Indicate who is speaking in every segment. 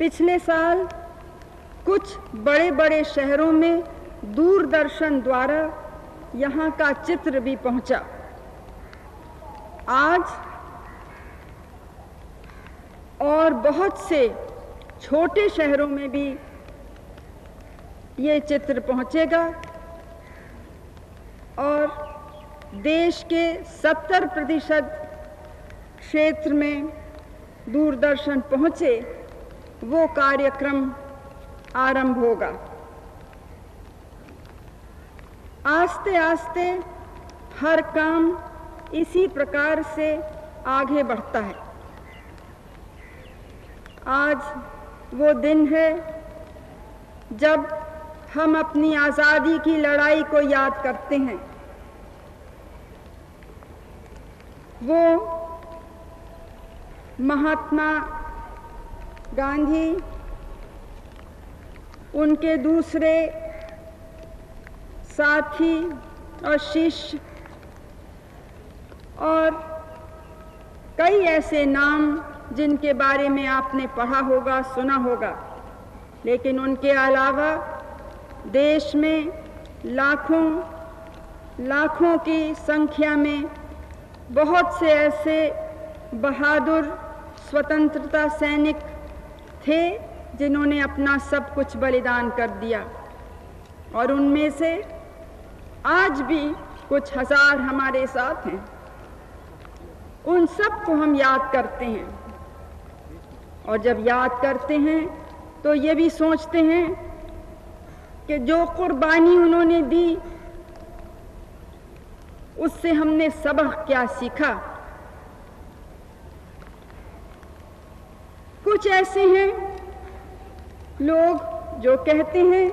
Speaker 1: पिछले साल कुछ बड़े बड़े शहरों में दूरदर्शन द्वारा यहाँ का चित्र भी पहुँचा। आज और बहुत से छोटे शहरों में भी ये चित्र पहुँचेगा और देश के 70% क्षेत्र में दूरदर्शन पहुँचे वो कार्यक्रम आरंभ होगा। आस्ते आस्ते हर काम इसी प्रकार से आगे बढ़ता है। आज वो दिन है जब हम अपनी आज़ादी की लड़ाई को याद करते हैं। वो महात्मा गांधी, उनके दूसरे साथी और शिष्य और कई ऐसे नाम जिनके बारे में आपने पढ़ा होगा, सुना होगा, लेकिन उनके अलावा देश में लाखों की संख्या में बहुत से ऐसे बहादुर स्वतंत्रता सैनिक थे जिन्होंने अपना सब कुछ बलिदान कर दिया और उनमें से आज भी कुछ हजार हमारे साथ हैं। उन सब को हम याद करते हैं और जब याद करते हैं तो ये भी सोचते हैं कि जो कुर्बानी उन्होंने दी उससे हमने सबक क्या सीखा। कुछ ऐसे हैं लोग जो कहते हैं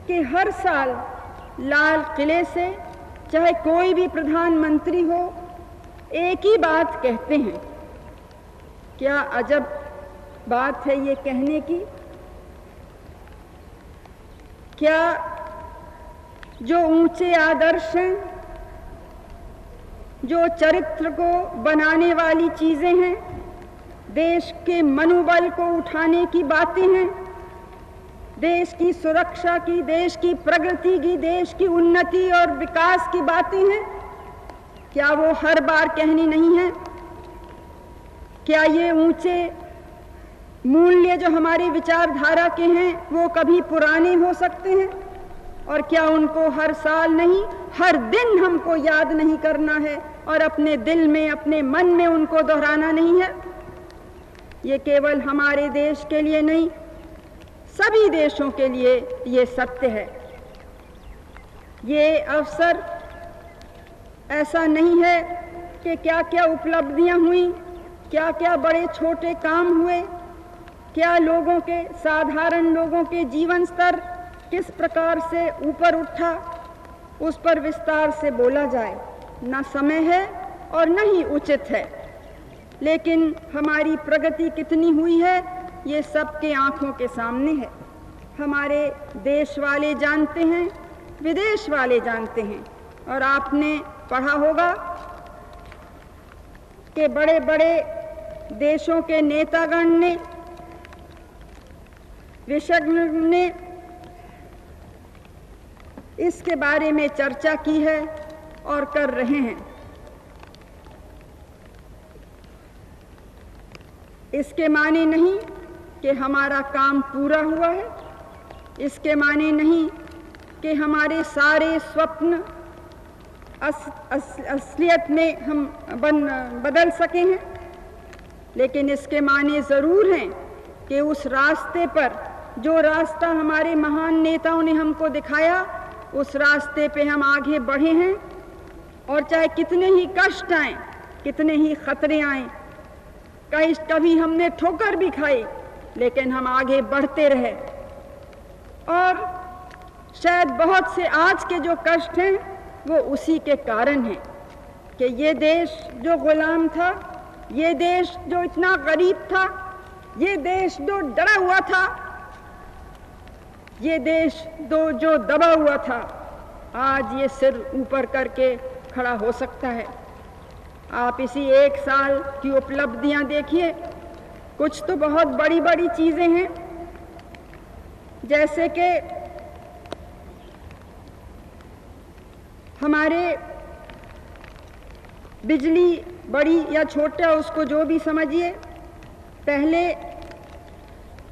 Speaker 1: कि हर साल लाल किले से चाहे कोई भी प्रधानमंत्री हो एक ही बात कहते हैं। क्या अजब बात है ये कहने की। क्या जो ऊंचे आदर्श हैं, जो चरित्र को बनाने वाली चीजें हैं, देश के मनोबल को उठाने की बातें हैं, देश की सुरक्षा की, देश की प्रगति की, देश की उन्नति और विकास की बातें हैं, क्या वो हर बार कहनी नहीं है? क्या ये ऊंचे मूल्य जो हमारी विचारधारा के हैं वो कभी पुराने हो सकते हैं? और क्या उनको हर साल नहीं, हर दिन हमको याद नहीं करना है और अपने दिल में, अपने मन में उनको दोहराना नहीं है? ये केवल हमारे देश के लिए नहीं, सभी देशों के लिए ये सत्य है। ये अवसर ऐसा नहीं है कि क्या क्या उपलब्धियां हुई, क्या क्या बड़े छोटे काम हुए, क्या लोगों के, साधारण लोगों के जीवन स्तर किस प्रकार से ऊपर उठा, उस पर विस्तार से बोला जाए। न समय है और न ही उचित है, लेकिन हमारी प्रगति कितनी हुई है ये सबके आंखों के सामने है। हमारे देश वाले जानते हैं, विदेश वाले जानते हैं। और आपने पढ़ा होगा कि बड़े बड़े देशों के नेतागण ने, विशेषज्ञ ने इसके बारे में चर्चा की है और कर रहे हैं। इसके माने नहीं कि हमारा काम पूरा हुआ है, इसके माने नहीं कि हमारे सारे स्वप्न असलियत में हम बदल सके हैं, लेकिन इसके माने ज़रूर हैं कि उस रास्ते पर, जो रास्ता हमारे महान नेताओं ने हमको दिखाया, उस रास्ते पे हम आगे बढ़े हैं। और चाहे कितने ही कष्ट आए, कितने ही खतरे आए, कभी हमने ठोकर भी खाई, लेकिन हम आगे बढ़ते रहे। और शायद बहुत से आज के जो कष्ट हैं वो उसी के कारण हैं कि ये देश जो गुलाम था, ये देश जो इतना गरीब था, ये देश जो डरा हुआ था, ये देश जो दबा हुआ था, आज ये सिर ऊपर करके खड़ा हो सकता है। आप इसी एक साल की उपलब्धियां देखिए कुछ तो बहुत बड़ी बड़ी चीजें हैं, जैसे कि हमारे बिजली बड़ी या छोटा, उसको जो भी समझिए, पहले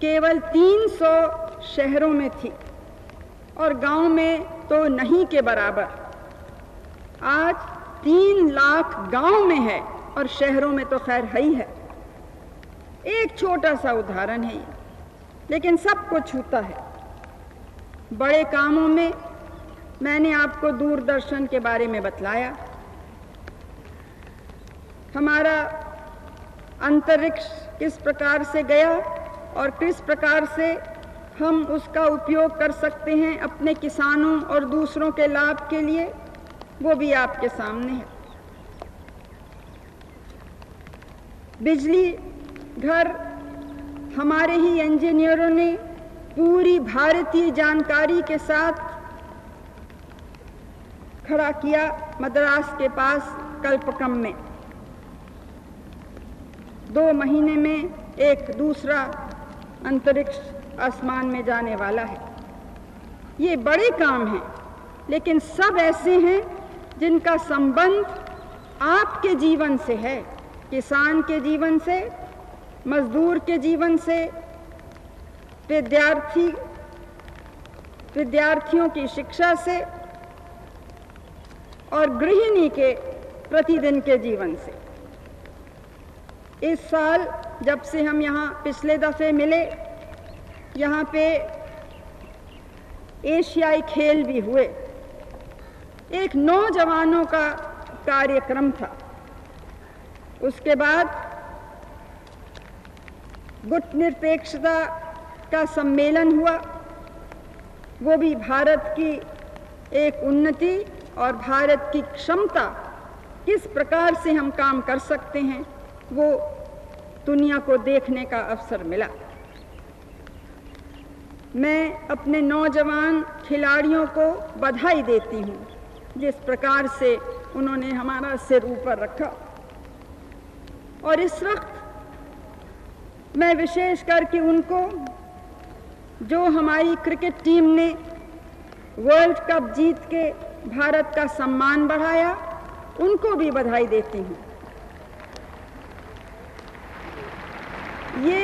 Speaker 1: केवल 300 शहरों में थी और गांव में तो नहीं के बराबर। आज 3 लाख गांव में है और शहरों में तो खैर है ही है। एक छोटा सा उदाहरण है ये, लेकिन सबको छूता है। बड़े कामों में मैंने आपको दूरदर्शन के बारे में बतलाया। हमारा अंतरिक्ष किस प्रकार से गया और किस प्रकार से हम उसका उपयोग कर सकते हैं अपने किसानों और दूसरों के लाभ के लिए, वो भी आपके सामने है। बिजली घर हमारे ही इंजीनियरों ने पूरी भारतीय जानकारी के साथ खड़ा किया मद्रास के पास कल्पकम में। 2 महीने में एक दूसरा अंतरिक्ष आसमान में जाने वाला है। ये बड़े काम हैं, लेकिन सब ऐसे हैं जिनका संबंध आपके जीवन से है, किसान के जीवन से, मजदूर के जीवन से, विद्यार्थियों की शिक्षा से और गृहिणी के प्रतिदिन के जीवन से। इस साल जब से हम यहाँ पिछले दफे मिले, यहाँ पे एशियाई खेल भी हुए। एक नौजवानों का कार्यक्रम था। उसके बाद गुट निरपेक्षता का सम्मेलन हुआ। वो भी भारत की एक उन्नति और भारत की क्षमता, किस प्रकार से हम काम कर सकते हैं, वो दुनिया को देखने का अवसर मिला। मैं अपने नौजवान खिलाड़ियों को बधाई देती हूँ, जिस प्रकार से उन्होंने हमारा सिर ऊपर रखा। और इस वक्त मैं विशेष करके उनको, जो हमारी क्रिकेट टीम ने वर्ल्ड कप जीत के भारत का सम्मान बढ़ाया, उनको भी बधाई देती हूँ। ये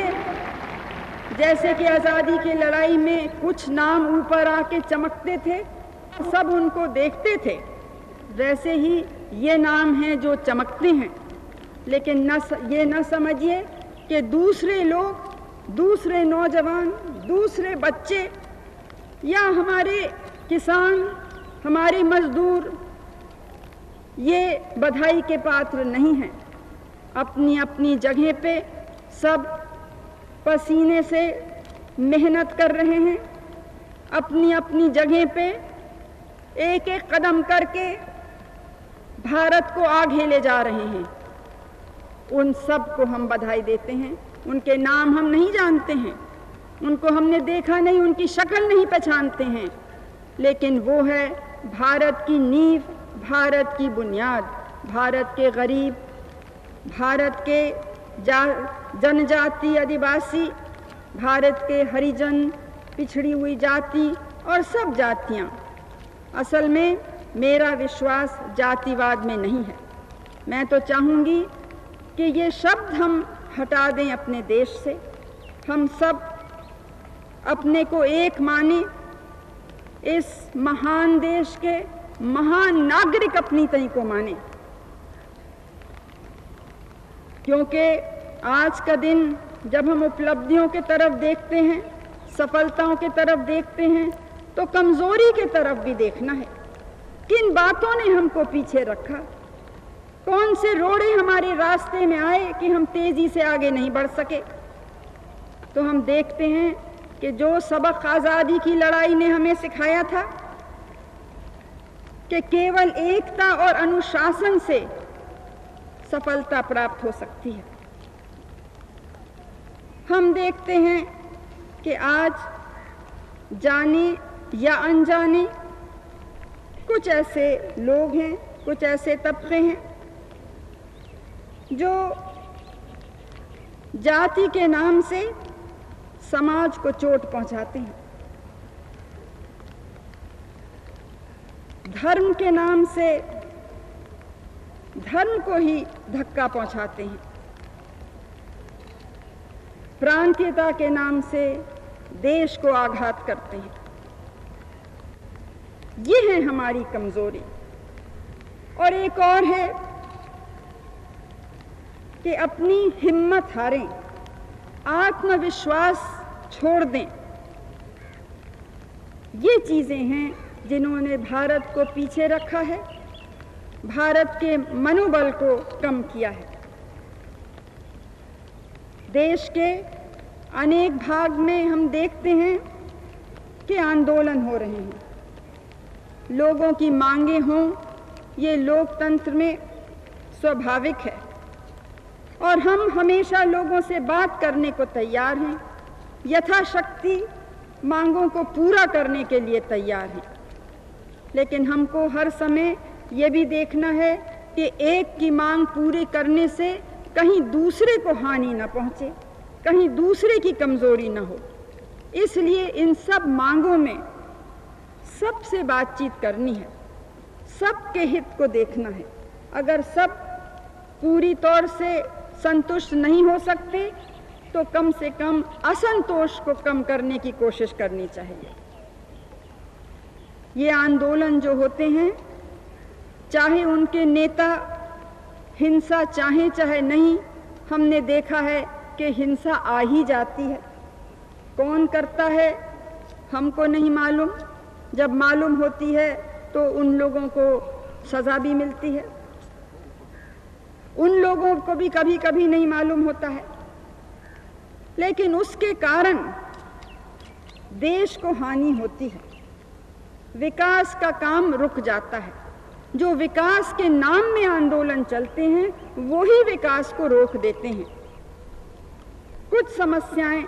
Speaker 1: जैसे कि आज़ादी की लड़ाई में कुछ नाम ऊपर आके चमकते थे, सब उनको देखते थे, वैसे ही ये नाम हैं जो चमकते हैं। लेकिन ये न समझिए कि दूसरे लोग, दूसरे नौजवान, दूसरे बच्चे या हमारे किसान, हमारे मजदूर ये बधाई के पात्र नहीं हैं। अपनी अपनी जगह पे सब पसीने से मेहनत कर रहे हैं, अपनी अपनी जगह पे एक एक कदम करके भारत को आगे ले जा रहे हैं। उन सब को हम बधाई देते हैं। उनके नाम हम नहीं जानते हैं, उनको हमने देखा नहीं, उनकी शक्ल नहीं पहचानते हैं, लेकिन वो है भारत की नींव, भारत की बुनियाद, भारत के गरीब, भारत के जनजाति आदिवासी, भारत के हरिजन, पिछड़ी हुई जाति और सब जातियां। असल में मेरा विश्वास जातिवाद में नहीं है। मैं तो चाहूँगी कि ये शब्द हम हटा दें अपने देश से। हम सब अपने को एक माने, इस महान देश के महान नागरिक अपनी तय को माने, क्योंकि आज का दिन जब हम उपलब्धियों के तरफ देखते हैं, सफलताओं के तरफ देखते हैं, तो कमजोरी के तरफ भी देखना है। किन बातों ने हमको पीछे रखा, कौन से रोड़े हमारे रास्ते में आए कि हम तेजी से आगे नहीं बढ़ सके। तो हम देखते हैं कि जो सबक आज़ादी की लड़ाई ने हमें सिखाया था कि केवल एकता और अनुशासन से सफलता प्राप्त हो सकती है, हम देखते हैं कि आज जाने या अनजाने कुछ ऐसे लोग हैं, कुछ ऐसे तबके हैं जो जाति के नाम से समाज को चोट पहुंचाते हैं, धर्म के नाम से धर्म को ही धक्का पहुंचाते हैं, प्रांतीयता के नाम से देश को आघात करते हैं। ये है हमारी कमजोरी। और एक और है कि अपनी हिम्मत हारें, आत्मविश्वास छोड़ दें। ये चीजें हैं जिन्होंने भारत को पीछे रखा है, भारत के मनोबल को कम किया है। देश के अनेक भाग में हम देखते हैं कि आंदोलन हो रहे हैं, लोगों की मांगे हों, ये लोकतंत्र में स्वाभाविक है और हम हमेशा लोगों से बात करने को तैयार हैं, यथाशक्ति मांगों को पूरा करने के लिए तैयार हैं। लेकिन हमको हर समय ये भी देखना है कि एक की मांग पूरी करने से कहीं दूसरे को हानि न पहुंचे, कहीं दूसरे की कमजोरी न हो। इसलिए इन सब मांगों में सबसे बातचीत करनी है, सबके हित को देखना है। अगर सब पूरी तौर से संतुष्ट नहीं हो सकते तो कम से कम असंतोष को कम करने की कोशिश करनी चाहिए। ये आंदोलन जो होते हैं, चाहे उनके नेता हिंसा चाहे चाहे नहीं, हमने देखा है कि हिंसा आ ही जाती है। कौन करता है हमको नहीं मालूम, जब मालूम होती है तो उन लोगों को सजा भी मिलती है, उन लोगों को भी कभी कभी नहीं मालूम होता है। लेकिन उसके कारण देश को हानि होती है, विकास का काम रुक जाता है। जो विकास के नाम में आंदोलन चलते हैं वो ही विकास को रोक देते हैं। कुछ समस्याएं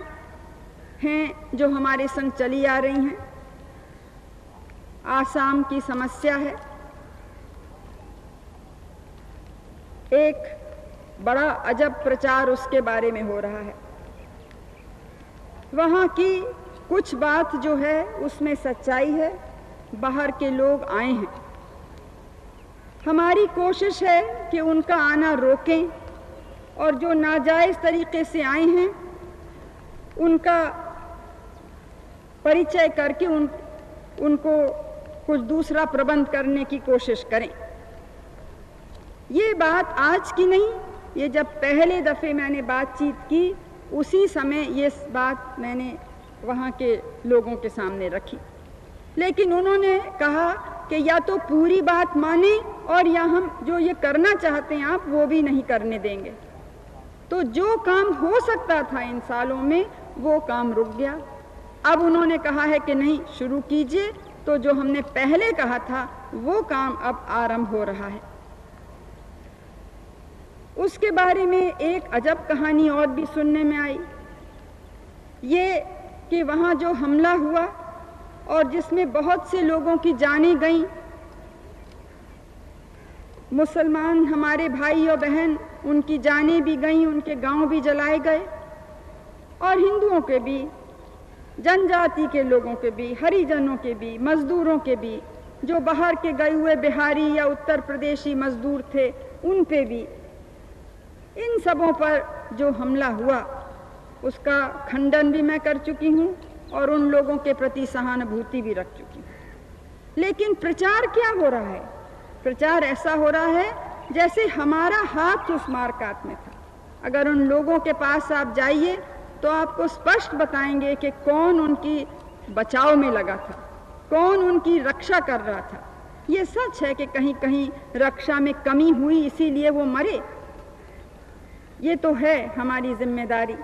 Speaker 1: हैं जो हमारे संग चली आ रही हैं। आसाम की समस्या है, एक बड़ा अजब प्रचार उसके बारे में हो रहा है। वहाँ की कुछ बात जो है उसमें सच्चाई है, बाहर के लोग आए हैं। हमारी कोशिश है कि उनका आना रोकें और जो नाजायज तरीके से आए हैं उनका परिचय करके उनको कुछ दूसरा प्रबंध करने की कोशिश करें। ये बात आज की नहीं, ये जब पहले दफे मैंने बातचीत की उसी समय ये बात मैंने वहाँ के लोगों के सामने रखी। लेकिन उन्होंने कहा कि या तो पूरी बात माने और या हम जो ये करना चाहते हैं आप वो भी नहीं करने देंगे। तो जो काम हो सकता था इन सालों में वो काम रुक गया। अब उन्होंने कहा है कि नहीं, शुरू कीजिए। तो जो हमने पहले कहा था वो काम अब आरंभ हो रहा है। उसके बारे में एक अजब कहानी और भी सुनने में आई, ये कि वहाँ जो हमला हुआ और जिसमें बहुत से लोगों की जानें गईं, मुसलमान हमारे भाई और बहन, उनकी जानें भी गईं, उनके गांव भी जलाए गए, और हिंदुओं के भी, जनजाति के लोगों के भी, हरिजनों के भी, मजदूरों के भी, जो बाहर के गए हुए बिहारी या उत्तर प्रदेशी मजदूर थे उन पे भी, इन सबों पर जो हमला हुआ उसका खंडन भी मैं कर चुकी हूँ और उन लोगों के प्रति सहानुभूति भी रख चुकी हूँ। लेकिन प्रचार क्या हो रहा है? प्रचार ऐसा हो रहा है जैसे हमारा हाथ उस मारकाट में था। अगर उन लोगों के पास आप जाइए तो आपको स्पष्ट बताएंगे कि कौन उनकी बचाव में लगा था, कौन उनकी रक्षा कर रहा था। ये सच है कि कहीं कहीं रक्षा में कमी हुई इसीलिए वो मरे, ये तो है हमारी जिम्मेदारी।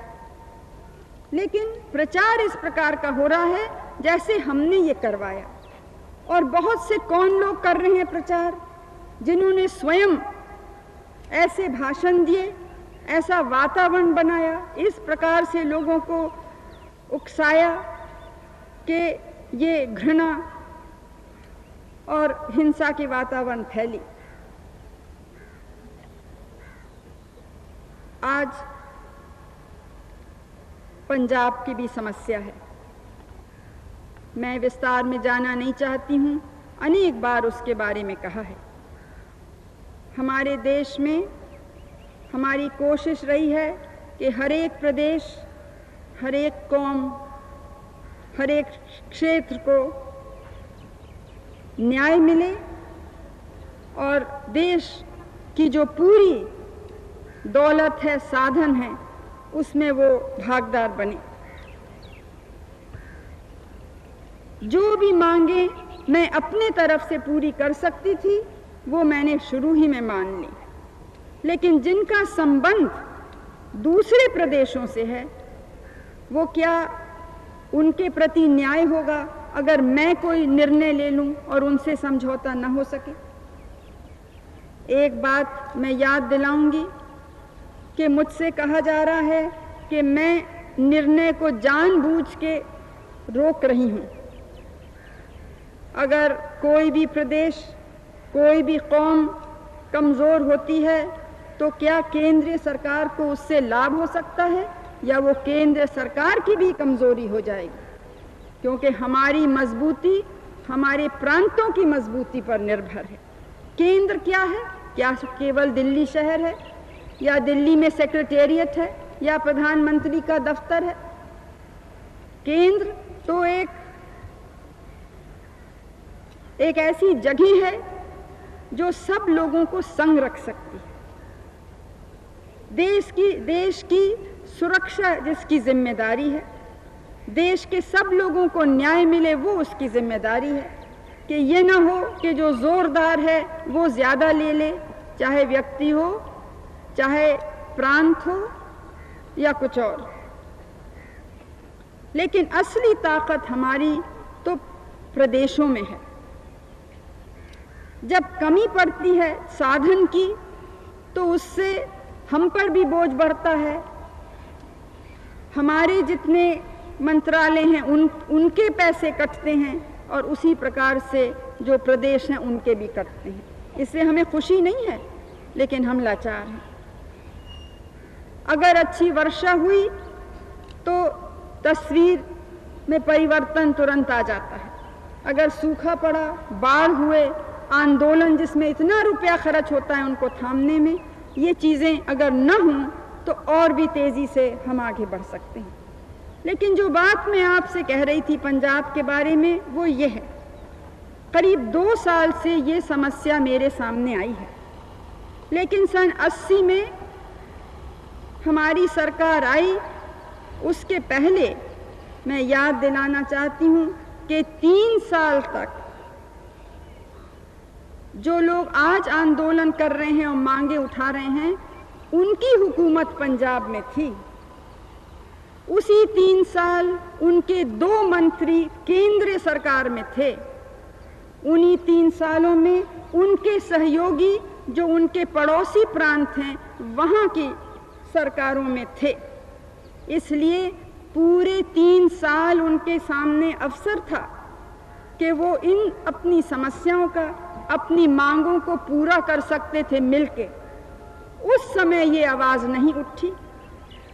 Speaker 1: लेकिन प्रचार इस प्रकार का हो रहा है जैसे हमने ये करवाया। और बहुत से कौन लोग कर रहे हैं प्रचार, जिन्होंने स्वयं ऐसे भाषण दिए, ऐसा वातावरण बनाया, इस प्रकार से लोगों को उकसाया कि ये घृणा और हिंसा के वातावरण फैली। आज पंजाब की भी समस्या है। मैं विस्तार में जाना नहीं चाहती हूँ, अनेक बार उसके बारे में कहा है। हमारे देश में हमारी कोशिश रही है कि हर एक प्रदेश, हर एक कौम, हर एक क्षेत्र को न्याय मिले और देश की जो पूरी दौलत है, साधन है, उसमें वो भागीदार बने। जो भी मांगे मैं अपने तरफ से पूरी कर सकती थी, वो मैंने शुरू ही में मान ली। लेकिन जिनका संबंध दूसरे प्रदेशों से है, वो क्या उनके प्रति न्याय होगा अगर मैं कोई निर्णय ले लूं और उनसे समझौता न हो सके? एक बात मैं याद दिलाऊंगी कि मुझसे कहा जा रहा है कि मैं निर्णय को जानबूझ के रोक रही हूं। अगर कोई भी प्रदेश, कोई भी कौम कमज़ोर होती है तो क्या केंद्रीय सरकार को उससे लाभ हो सकता है या वो केंद्र सरकार की भी कमज़ोरी हो जाएगी? क्योंकि हमारी मजबूती हमारे प्रांतों की मजबूती पर निर्भर है। केंद्र क्या है? क्या केवल दिल्ली शहर है या दिल्ली में सेक्रेटेरिएट है या प्रधानमंत्री का दफ्तर है? केंद्र तो एक ऐसी जगह है जो सब लोगों को संग रख सकती है। देश की सुरक्षा जिसकी जिम्मेदारी है, देश के सब लोगों को न्याय मिले वो उसकी जिम्मेदारी है। कि ये ना हो कि जो जोरदार है वो ज्यादा ले ले, चाहे व्यक्ति हो, चाहे प्रांत हो या कुछ और। लेकिन असली ताकत हमारी तो प्रदेशों में है। जब कमी पड़ती है साधन की तो उससे हम पर भी बोझ बढ़ता है। हमारे जितने मंत्रालय हैं उनके पैसे कटते हैं और उसी प्रकार से जो प्रदेश हैं उनके भी कटते हैं। इससे हमें खुशी नहीं है, लेकिन हम लाचार हैं। अगर अच्छी वर्षा हुई तो तस्वीर में परिवर्तन तुरंत आ जाता है। अगर सूखा पड़ा, बाढ़ हुए, आंदोलन जिसमें इतना रुपया खर्च होता है उनको थामने में, ये चीज़ें अगर न हों तो और भी तेज़ी से हम आगे बढ़ सकते हैं। लेकिन जो बात मैं आपसे कह रही थी पंजाब के बारे में, वो ये है, करीब 2 साल से ये समस्या मेरे सामने आई है। लेकिन सन 80 में हमारी सरकार आई, उसके पहले मैं याद दिलाना चाहती हूँ कि 3 साल तक जो लोग आज आंदोलन कर रहे हैं और मांगे उठा रहे हैं, उनकी हुकूमत पंजाब में थी। उसी 3 साल उनके 2 मंत्री केंद्र सरकार में थे। उन्हीं 3 सालों में उनके सहयोगी जो उनके पड़ोसी प्रांत हैं वहाँ की सरकारों में थे। इसलिए पूरे 3 साल उनके सामने अवसर था कि वो इन अपनी समस्याओं का, अपनी मांगों को पूरा कर सकते थे मिलके। उस समय ये आवाज़ नहीं उठी।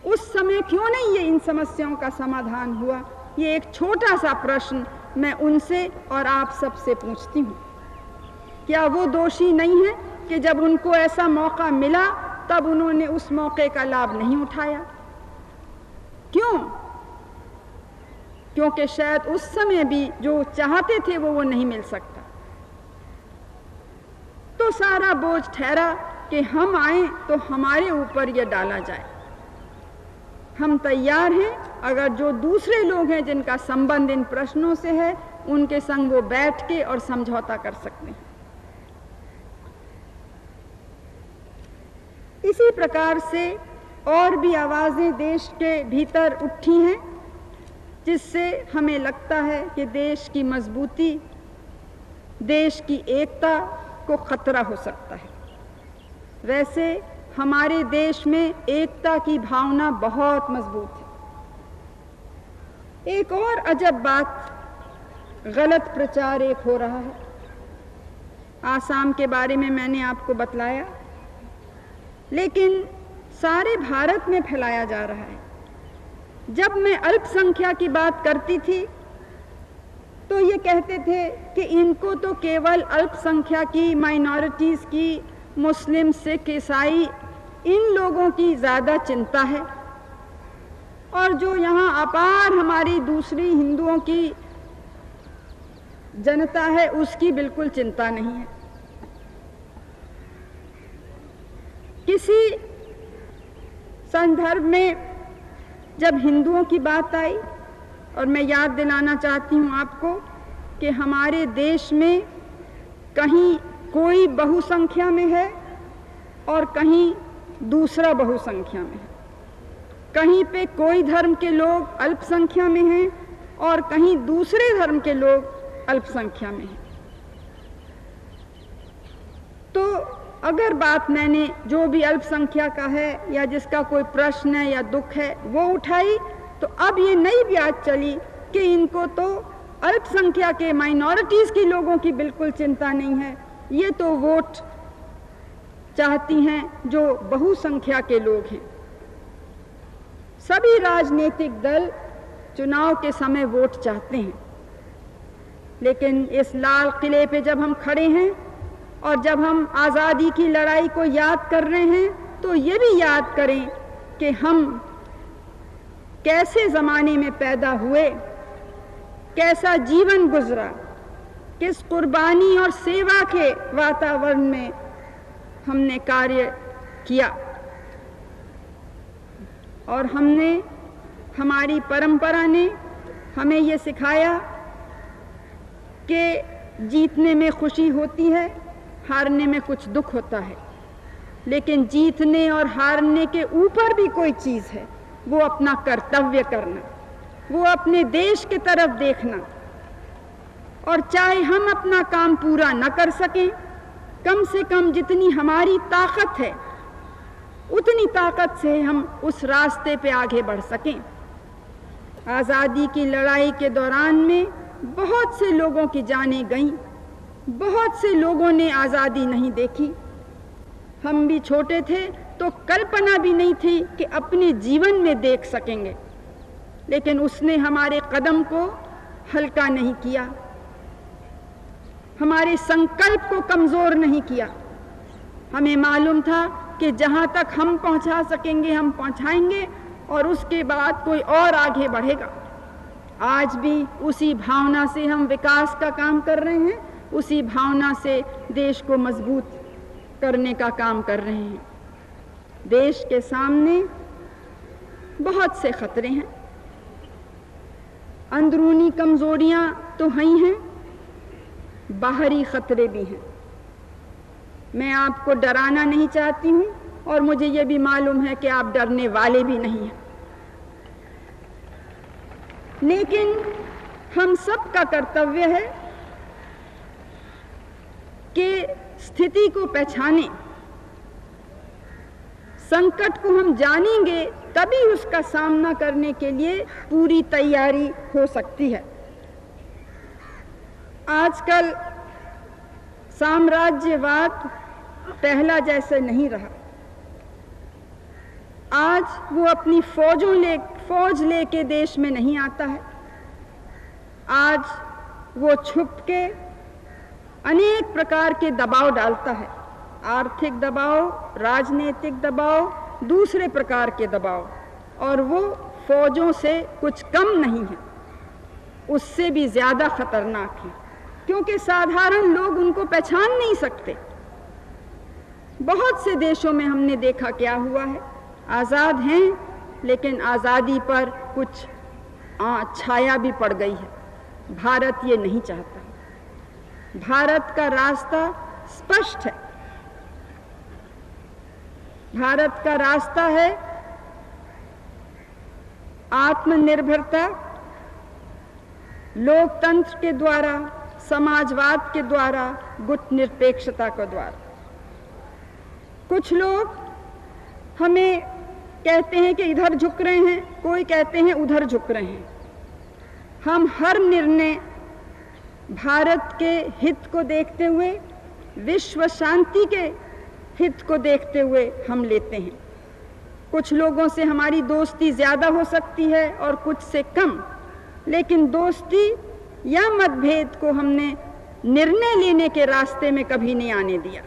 Speaker 1: उस समय क्यों नहीं ये इन समस्याओं का समाधान हुआ? ये एक छोटा सा प्रश्न मैं उनसे और आप सबसे पूछती हूँ। क्या वो दोषी नहीं है कि जब उनको ऐसा मौका मिला तब उन्होंने उस मौके का लाभ नहीं उठाया? क्यों? क्योंकि शायद उस समय भी जो चाहते थे वो नहीं मिल सकता। तो सारा बोझ ठहरा कि हम आए तो हमारे ऊपर ये डाला जाए। हम तैयार हैं, अगर जो दूसरे लोग हैं जिनका संबंध इन प्रश्नों से है उनके संग वो बैठ के और समझौता कर सकते हैं। इसी प्रकार से और भी आवाज़ें देश के भीतर उठी हैं जिससे हमें लगता है कि देश की मजबूती, देश की एकता को खतरा हो सकता है। वैसे हमारे देश में एकता की भावना बहुत मजबूत है। एक और अजब बात, गलत प्रचार एक हो रहा है। आसाम के बारे में मैंने आपको बतलाया, लेकिन सारे भारत में फैलाया जा रहा है जब मैं अल्पसंख्यक की बात करती थी तो ये कहते थे कि इनको तो केवल अल्पसंख्यक की, माइनॉरिटीज़ की, मुस्लिम, सिख, ईसाई, इन लोगों की ज़्यादा चिंता है, और जो यहाँ अपार हमारी दूसरी हिंदुओं की जनता है उसकी बिल्कुल चिंता नहीं है। किसी संदर्भ में जब हिंदुओं की बात आई, और मैं याद दिलाना चाहती हूँ आपको कि हमारे देश में कहीं कोई बहुसंख्या में है और कहीं दूसरा बहुसंख्या में है, कहीं पे कोई धर्म के लोग अल्पसंख्या में हैं और कहीं दूसरे धर्म के लोग अल्पसंख्या में हैं। तो अगर बात मैंने जो भी अल्पसंख्या का है या जिसका कोई प्रश्न है या दुख है वो उठाई, तो अब ये नई बात चली कि इनको तो अल्पसंख्या के, माइनॉरिटीज़ के लोगों की बिल्कुल चिंता नहीं है, ये तो वोट चाहती हैं जो बहुसंख्या के लोग हैं। सभी राजनीतिक दल चुनाव के समय वोट चाहते हैं, लेकिन इस लाल किले पे जब हम खड़े हैं और जब हम आज़ादी की लड़ाई को याद कर रहे हैं तो ये भी याद करें कि हम कैसे ज़माने में पैदा हुए, कैसा जीवन गुजरा, किस कुर्बानी और सेवा के वातावरण में हमने कार्य किया, और हमारी परंपरा ने हमें ये सिखाया कि जीतने में खुशी होती है, हारने में कुछ दुख होता है, लेकिन जीतने और हारने के ऊपर भी कोई चीज़ है, वो अपना कर्तव्य करना, वो अपने देश की तरफ देखना, और चाहे हम अपना काम पूरा न कर सकें, कम से कम जितनी हमारी ताकत है उतनी ताकत से हम उस रास्ते पे आगे बढ़ सकें। आज़ादी की लड़ाई के दौरान में बहुत से लोगों की जानें गईं, बहुत से लोगों ने आज़ादी नहीं देखी। हम भी छोटे थे तो कल्पना भी नहीं थी कि अपने जीवन में देख सकेंगे, लेकिन उसने हमारे कदम को हल्का नहीं किया, हमारे संकल्प को कमज़ोर नहीं किया। हमें मालूम था कि जहाँ तक हम पहुँचा सकेंगे हम पहुँचाएंगे, और उसके बाद कोई और आगे बढ़ेगा। आज भी उसी भावना से हम विकास का काम कर रहे हैं, उसी भावना से देश को मजबूत करने का काम कर रहे हैं। देश के सामने बहुत से खतरे हैं, अंदरूनी कमजोरियां तो हैं हैं, बाहरी खतरे भी हैं। मैं आपको डराना नहीं चाहती हूं, और मुझे ये भी मालूम है कि आप डरने वाले भी नहीं हैं, लेकिन हम सब का कर्तव्य है कि स्थिति को पहचानें। संकट को हम जानेंगे तभी उसका सामना करने के लिए पूरी तैयारी हो सकती है। आजकल साम्राज्यवाद पहला जैसे नहीं रहा। आज वो अपनी फौज लेके देश में नहीं आता है। आज वो छुप के अनेक प्रकार के दबाव डालता है, आर्थिक दबाव, राजनीतिक दबाव, दूसरे प्रकार के दबाव, और वो फौजों से कुछ कम नहीं है, उससे भी ज़्यादा खतरनाक है, क्योंकि साधारण लोग उनको पहचान नहीं सकते। बहुत से देशों में हमने देखा क्या हुआ है, आज़ाद हैं लेकिन आज़ादी पर कुछ छाया भी पड़ गई है। भारत ये नहीं चाहता। भारत का रास्ता स्पष्ट है। भारत का रास्ता है आत्मनिर्भरता, लोकतंत्र के द्वारा, समाजवाद के द्वारा, गुटनिरपेक्षता के द्वारा। कुछ लोग हमें कहते हैं कि इधर झुक रहे हैं, कोई कहते हैं उधर झुक रहे हैं। हम हर निर्णय भारत के हित को देखते हुए, विश्व शांति के हित को देखते हुए हम लेते हैं। कुछ लोगों से हमारी दोस्ती ज़्यादा हो सकती है और कुछ से कम, लेकिन दोस्ती या मतभेद को हमने निर्णय लेने के रास्ते में कभी नहीं आने दिया।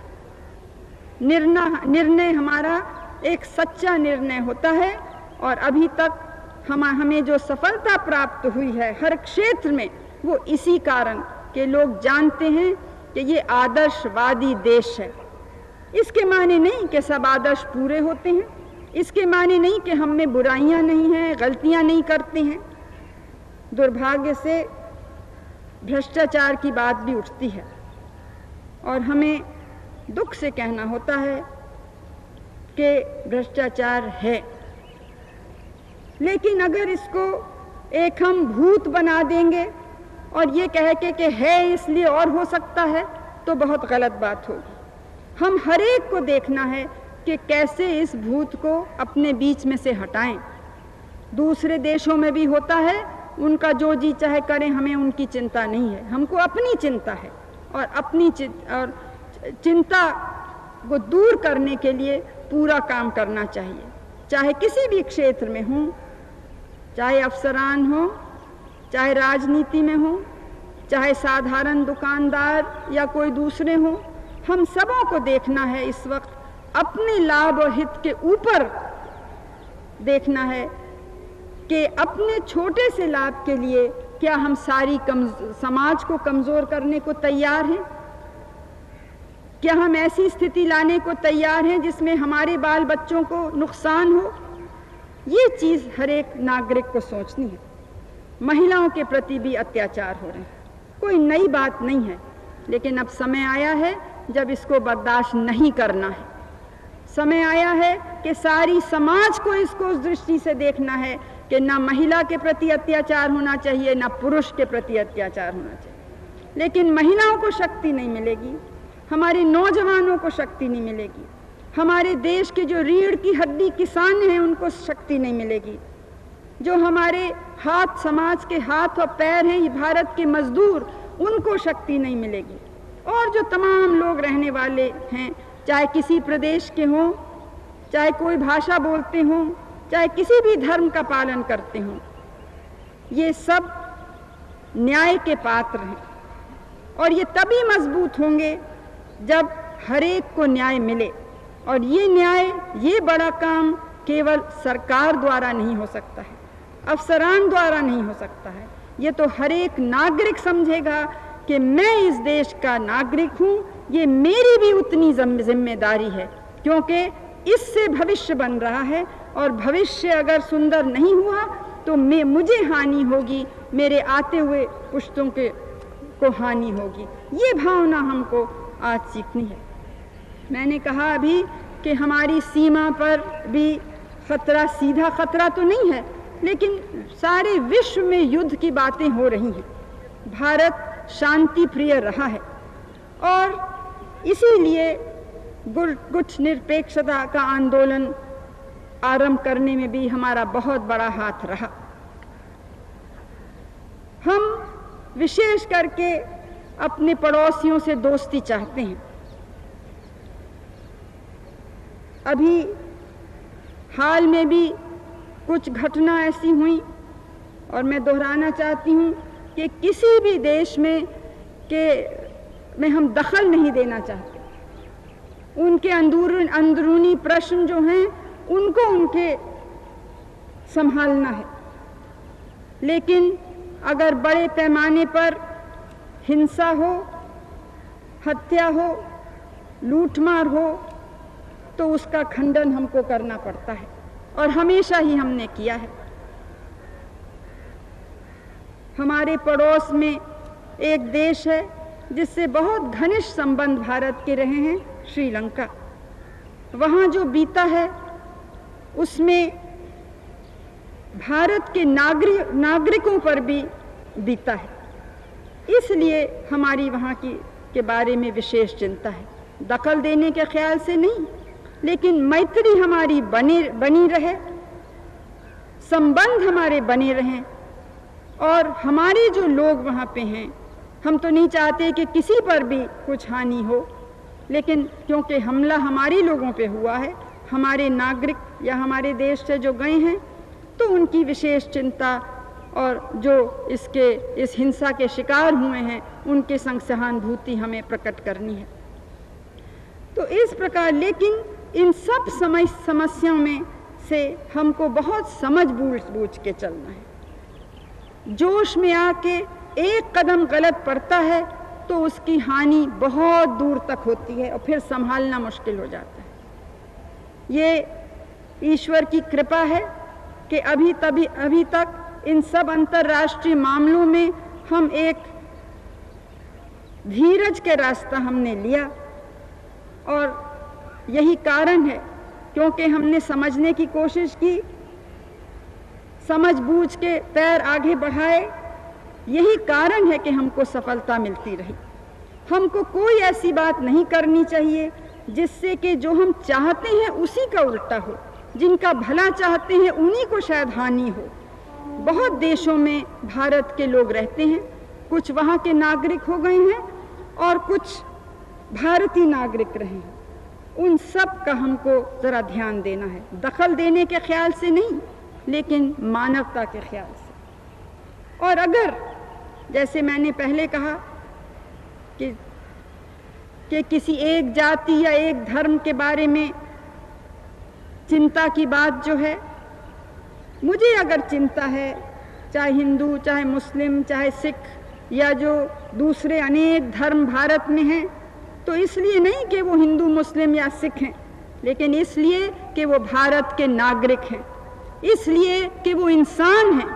Speaker 1: निर्णय हमारा एक सच्चा निर्णय होता है, और अभी तक हमें जो सफलता प्राप्त हुई है हर क्षेत्र में, वो इसी कारण कि लोग जानते हैं कि ये आदर्शवादी देश है। इसके माने नहीं कि सब आदर्श पूरे होते हैं, इसके माने नहीं कि हम में बुराइयां नहीं हैं, गलतियां नहीं करते हैं। दुर्भाग्य से भ्रष्टाचार की बात भी उठती है और हमें दुख से कहना होता है कि भ्रष्टाचार है, लेकिन अगर इसको एक हम भूत बना देंगे और ये कह के कि है इसलिए और हो सकता है, तो बहुत गलत बात होगी। हम हर एक को देखना है कि कैसे इस भूत को अपने बीच में से हटाएं। दूसरे देशों में भी होता है, उनका जो जी चाहे करें, हमें उनकी चिंता नहीं है, हमको अपनी चिंता है, और अपनी चिंता को दूर करने के लिए पूरा काम करना चाहिए, चाहे किसी भी क्षेत्र में हो, चाहे अफसरान हो, चाहे राजनीति में हो, चाहे साधारण दुकानदार या कोई दूसरे हो। हम सबों को देखना है इस वक्त अपने लाभ और हित के ऊपर देखना है कि अपने छोटे से लाभ के लिए क्या हम सारी समाज को कमज़ोर करने को तैयार हैं? क्या हम ऐसी स्थिति लाने को तैयार हैं जिसमें हमारे बाल बच्चों को नुकसान हो? ये चीज़ हर एक नागरिक को सोचनी है। महिलाओं के प्रति भी अत्याचार हो रहे हैं, कोई नई बात नहीं है, लेकिन अब समय आया है जब इसको बर्दाश्त नहीं करना है। समय आया है कि सारी समाज को इसको उस दृष्टि से देखना है कि ना महिला के प्रति अत्याचार होना चाहिए, ना पुरुष के प्रति अत्याचार होना चाहिए। लेकिन महिलाओं को शक्ति नहीं मिलेगी, हमारे नौजवानों को शक्ति नहीं मिलेगी, हमारे देश के जो रीढ़ की हड्डी किसान हैं उनको शक्ति नहीं मिलेगी, जो हमारे हाथ, समाज के हाथ और पैर हैं, ये भारत के मजदूर, उनको शक्ति नहीं मिलेगी। और जो तमाम लोग रहने वाले हैं, चाहे किसी प्रदेश के हों, चाहे कोई भाषा बोलते हों, चाहे किसी भी धर्म का पालन करते हों, ये सब न्याय के पात्र हैं। और ये तभी मजबूत होंगे जब हर एक को न्याय मिले। और ये न्याय, ये बड़ा काम केवल सरकार द्वारा नहीं हो सकता है, अफसरान द्वारा नहीं हो सकता है। ये तो हर एक नागरिक समझेगा कि मैं इस देश का नागरिक हूँ, ये मेरी भी उतनी जिम्मेदारी है, क्योंकि इससे भविष्य बन रहा है, और भविष्य अगर सुंदर नहीं हुआ तो मुझे हानि होगी, मेरे आते हुए पुश्तों को हानि होगी। ये भावना हमको आज सीखनी है। मैंने कहा अभी कि हमारी सीमा पर भी खतरा, सीधा खतरा तो नहीं है, लेकिन सारे विश्व में युद्ध की बातें हो रही हैं। भारत शांति प्रिय रहा है, और इसीलिए गुट निरपेक्षता का आंदोलन आरंभ करने में भी हमारा बहुत बड़ा हाथ रहा। हम विशेष करके अपने पड़ोसियों से दोस्ती चाहते हैं। अभी हाल में भी कुछ घटना ऐसी हुई, और मैं दोहराना चाहती हूँ कि किसी भी देश में हम दखल नहीं देना चाहते। उनके अंदरूनी प्रश्न जो हैं उनको उनके संभालना है, लेकिन अगर बड़े पैमाने पर हिंसा हो, हत्या हो, लूटमार हो, तो उसका खंडन हमको करना पड़ता है, और हमेशा ही हमने किया है। हमारे पड़ोस में एक देश है जिससे बहुत घनिष्ठ संबंध भारत के रहे हैं, श्रीलंका। वहाँ जो बीता है उसमें भारत के नागरिकों पर भी बीता है, इसलिए हमारी वहाँ के बारे में विशेष चिंता है। दखल देने के ख्याल से नहीं, लेकिन मैत्री हमारी बनी रहे, संबंध हमारे बने रहें, और हमारे जो लोग वहाँ पे हैं, हम तो नहीं चाहते कि किसी पर भी कुछ हानि हो, लेकिन क्योंकि हमला हमारे लोगों पे हुआ है, हमारे नागरिक या हमारे देश से जो गए हैं तो उनकी विशेष चिंता, और जो इस हिंसा के शिकार हुए हैं उनके संग सहानुभूति हमें प्रकट करनी है। तो इस प्रकार, लेकिन इन सब समस्याओं में से हमको बहुत समझ बूझ के चलना है। जोश में आके एक कदम गलत पड़ता है तो उसकी हानि बहुत दूर तक होती है और फिर संभालना मुश्किल हो जाता है। ये ईश्वर की कृपा है कि अभी तक इन सब अंतर्राष्ट्रीय मामलों में हम एक धीरज के रास्ता हमने लिया, और यही कारण है क्योंकि हमने समझने की कोशिश की, समझ बूझ के पैर आगे बढ़ाए। यही कारण है कि हमको सफलता मिलती रही। हमको कोई ऐसी बात नहीं करनी चाहिए जिससे कि जो हम चाहते हैं उसी का उल्टा हो, जिनका भला चाहते हैं उन्हीं को शायद हानि हो। बहुत देशों में भारत के लोग रहते हैं, कुछ वहाँ के नागरिक हो गए हैं और कुछ भारतीय नागरिक रहे हैं। उन सब का हमको ज़रा ध्यान देना है, दखल देने के ख्याल से नहीं, लेकिन मानवता के ख्याल से। और अगर, जैसे मैंने पहले कहा कि किसी एक जाति या एक धर्म के बारे में चिंता की बात जो है, मुझे अगर चिंता है, चाहे हिंदू, चाहे मुस्लिम, चाहे सिख या जो दूसरे अनेक धर्म भारत में हैं, तो इसलिए नहीं कि वो हिंदू, मुस्लिम या सिख हैं, लेकिन इसलिए कि वो भारत के नागरिक हैं, इसलिए कि वो इंसान हैं।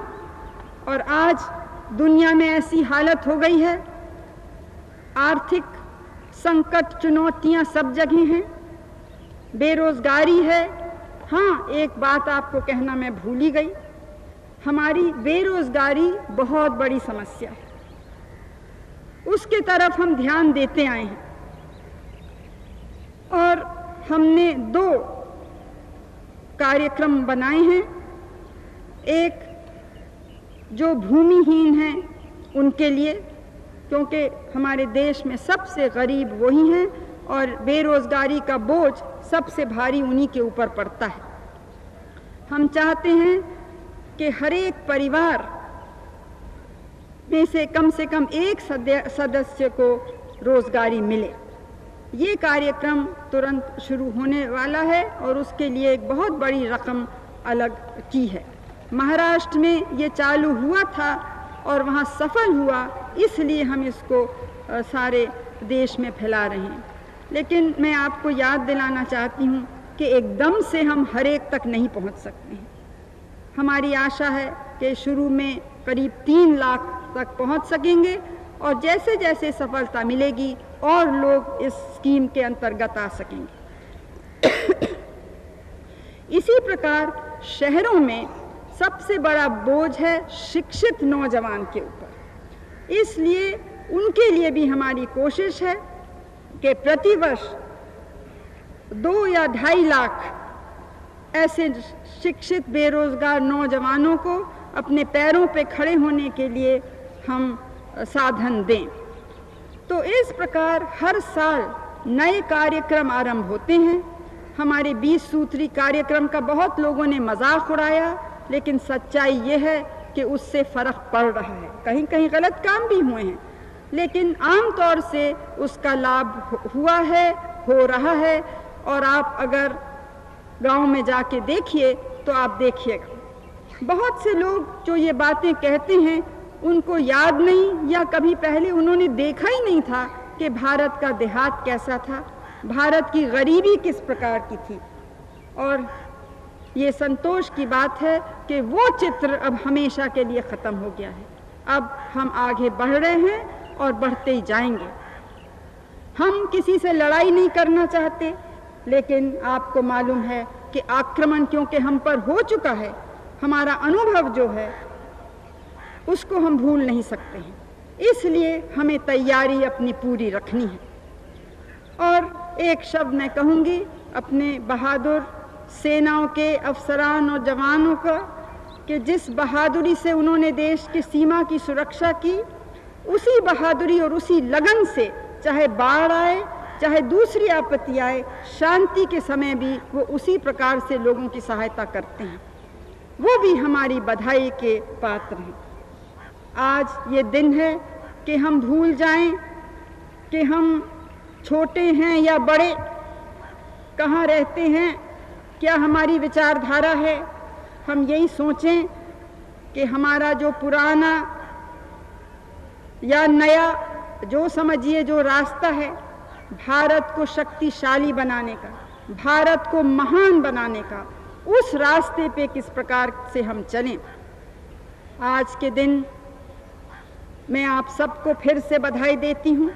Speaker 1: और आज दुनिया में ऐसी हालत हो गई है, आर्थिक संकट, चुनौतियां सब जगह हैं, बेरोजगारी है। हाँ, एक बात आपको कहना मैं भूल ही गई, हमारी बेरोजगारी बहुत बड़ी समस्या है, उसके तरफ हम ध्यान देते आए हैं। और हमने 2 कार्यक्रम बनाए हैं। एक जो भूमिहीन हैं उनके लिए, क्योंकि हमारे देश में सबसे गरीब वही हैं और बेरोजगारी का बोझ सबसे भारी उन्हीं के ऊपर पड़ता है। हम चाहते हैं कि हर एक परिवार में से कम एक सदस्य को रोजगारी मिले। ये कार्यक्रम तुरंत शुरू होने वाला है और उसके लिए एक बहुत बड़ी रकम अलग की है। महाराष्ट्र में ये चालू हुआ था और वहाँ सफल हुआ, इसलिए हम इसको सारे देश में फैला रहे हैं। लेकिन मैं आपको याद दिलाना चाहती हूँ कि एकदम से हम हर एक तक नहीं पहुँच सकते हैं। हमारी आशा है कि शुरू में करीब 3 लाख तक पहुँच सकेंगे और जैसे जैसे सफलता मिलेगी और लोग इस स्कीम के अंतर्गत आ सकेंगे। इसी प्रकार शहरों में सबसे बड़ा बोझ है शिक्षित नौजवान के ऊपर, इसलिए उनके लिए भी हमारी कोशिश है कि प्रतिवर्ष 2 या 2.5 लाख ऐसे शिक्षित बेरोजगार नौजवानों को अपने पैरों पे खड़े होने के लिए हम साधन दें। तो इस प्रकार हर साल नए कार्यक्रम आरंभ होते हैं। हमारे 20 सूत्री कार्यक्रम का बहुत लोगों ने मजाक उड़ाया, लेकिन सच्चाई ये है कि उससे फ़र्क पड़ रहा है। कहीं कहीं गलत काम भी हुए हैं, लेकिन आम तौर से उसका लाभ हुआ है, हो रहा है। और आप अगर गांव में जाके देखिए तो आप देखिएगा, बहुत से लोग जो ये बातें कहते हैं उनको याद नहीं या कभी पहले उन्होंने देखा ही नहीं था कि भारत का देहात कैसा था, भारत की गरीबी किस प्रकार की थी। और ये संतोष की बात है कि वो चित्र अब हमेशा के लिए ख़त्म हो गया है। अब हम आगे बढ़ रहे हैं और बढ़ते ही जाएंगे। हम किसी से लड़ाई नहीं करना चाहते, लेकिन आपको मालूम है कि आक्रमण क्योंकि हम पर हो चुका है, हमारा अनुभव जो है उसको हम भूल नहीं सकते हैं, इसलिए हमें तैयारी अपनी पूरी रखनी है। और एक शब्द मैं कहूँगी अपने बहादुर सेनाओं के अफसरान और जवानों का, कि जिस बहादुरी से उन्होंने देश की सीमा की सुरक्षा की, उसी बहादुरी और उसी लगन से चाहे बाढ़ आए, चाहे दूसरी आपत्ति आए, शांति के समय भी वो उसी प्रकार से लोगों की सहायता करते हैं। वो भी हमारी बधाई के पात्र हैं। आज ये दिन है कि हम भूल जाएं कि हम छोटे हैं या बड़े, कहाँ रहते हैं, क्या हमारी विचारधारा है। हम यही सोचें कि हमारा जो पुराना या नया, जो समझिए जो रास्ता है भारत को शक्तिशाली बनाने का, भारत को महान बनाने का, उस रास्ते पे किस प्रकार से हम चलें। आज के दिन मैं आप सबको फिर से बधाई देती हूँ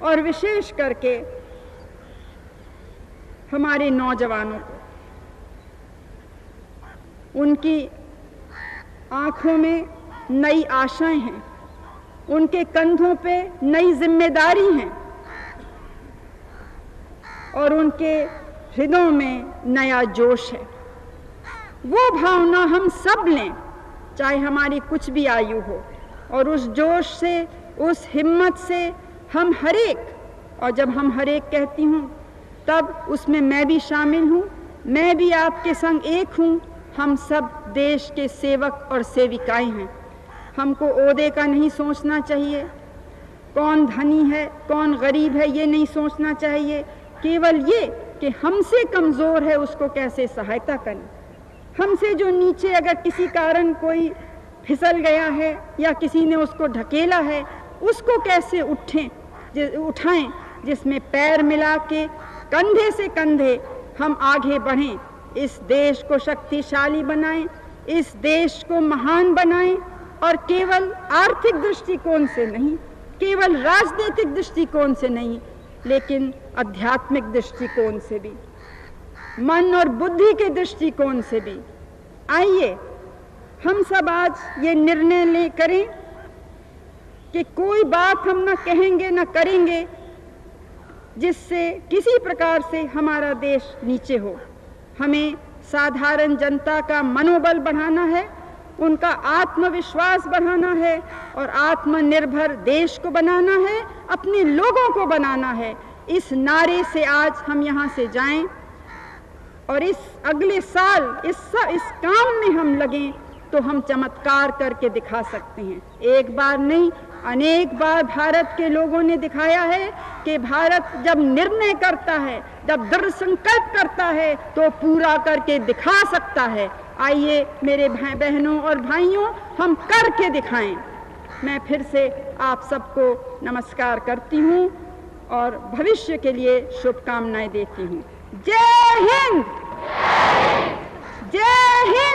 Speaker 1: और विशेष करके हमारे नौजवानों को। उनकी आंखों में नई आशाएं हैं, उनके कंधों पे नई जिम्मेदारी हैं और उनके हृदयों में नया जोश है। वो भावना हम सब लें, चाहे हमारी कुछ भी आयु हो, और उस जोश से, उस हिम्मत से हम हरेक, और जब हम हरेक कहती हूँ तब उसमें मैं भी शामिल हूँ, मैं भी आपके संग एक हूँ। हम सब देश के सेवक और सेविकाएं हैं। हमको ओहदे का नहीं सोचना चाहिए, कौन धनी है कौन गरीब है ये नहीं सोचना चाहिए, केवल ये कि हमसे कमज़ोर है उसको कैसे सहायता करें। हमसे जो नीचे अगर किसी कारण कोई फिसल गया है या किसी ने उसको ढकेला है, उसको कैसे उठाएं, जिसमें पैर मिला के कंधे से कंधे हम आगे बढ़ें, इस देश को शक्तिशाली बनाएं, इस देश को महान बनाएं, और केवल आर्थिक दृष्टिकोण से नहीं, केवल राजनीतिक दृष्टिकोण से नहीं, लेकिन आध्यात्मिक दृष्टिकोण से भी, मन और बुद्धि के दृष्टिकोण से भी। आइए हम सब आज ये निर्णय करें कि कोई बात हम न कहेंगे न करेंगे जिससे किसी प्रकार से हमारा देश नीचे हो। हमें साधारण जनता का मनोबल बढ़ाना है, उनका आत्मविश्वास बढ़ाना है और आत्मनिर्भर देश को बनाना है, अपने लोगों को बनाना है। इस नारे से आज हम यहाँ से जाएं और इस अगले साल इस काम में हम लगें तो हम चमत्कार करके दिखा सकते हैं। एक बार नहीं, अनेक बार भारत के लोगों ने दिखाया है कि भारत जब निर्णय करता है, जब दृढ़ संकल्प करता है तो पूरा करके दिखा सकता है। आइए मेरे बहनों और भाइयों, हम करके दिखाएं। मैं फिर से आप सबको नमस्कार करती हूँ और भविष्य के लिए शुभकामनाएं देती हूँ। जय हिंद, जय हिंद।